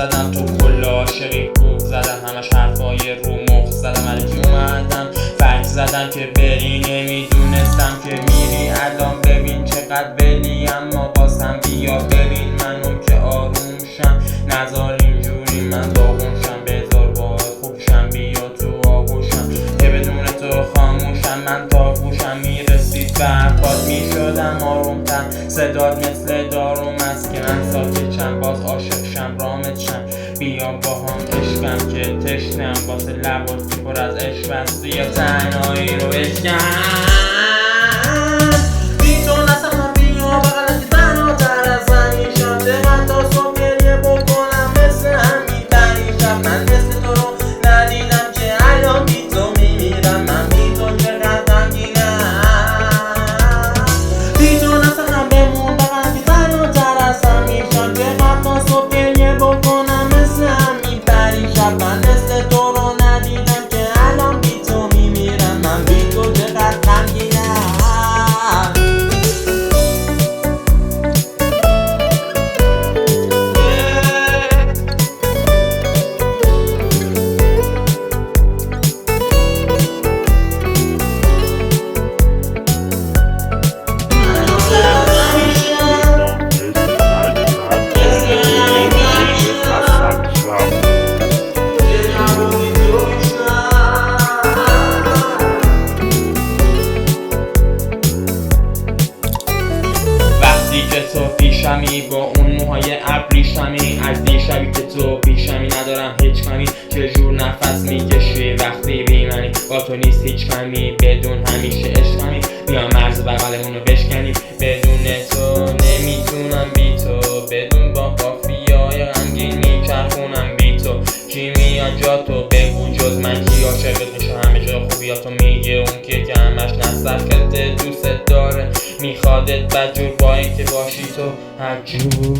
زدم تو کل عاشقی بوق زدم همش حرفای رو مخ زدم علیکی اومدم فکر زدم که بری نمیدونستم که میری الان ببین چقدر بلی اما بازم بیا ببین منو که آرومشم نزار اینجوری من داغونشم بذار باید خوبشم بیا تو آغوشم که بدون تو خاموشم من تا گوشم میرسید به حرفات میشدم آرومتر صدات مثل داروم است که من ساکتشم باز عاشقشم رامتشم بیا با هم عشقم که تشنم واسه لباتی پر از عشق بستی یا تنهایی رو بشکن بی تو نسخم بیا بغلت تنهاتر از همیشم چقدر تا صبح گریه بکنم مثل همین تنیشم من مثل تو رو ندیدم که الان بی تو میمیرم من بی تو چقدر غمگینم بی تو نسخم بمون بغلت تنهاتر از همیشم چقدر تا صبح گریه بکنم مثل همین تنیشم من مثل تو رو ندیدم که الان بی تو میمیرم من بی تو چقدر غمگینم که تو پیشمی با اون موهای ابریشمی از دیشبی که تو پیشمی ندارم هیچ کمی چجور نفس میکشی وقتی بی منی با تو نیست هیچ کمی بدون همیشه عشقمی بیا مرز بغلمونو بشکنی بدون تو نمیتونم بی تو بدون با قافیه‌های غمگین میچرخونم بی تو کی میاد جا تو بگو جز من کی عاشقت میشه همه جا خوبیاتو میگه اون که همش نسخته دوست داره میخوادت بدجور با اینکه باشی تو هرجور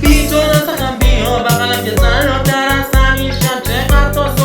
بی تو نسخم بیا بغلم که تنهاتر از همیشم چقدر تا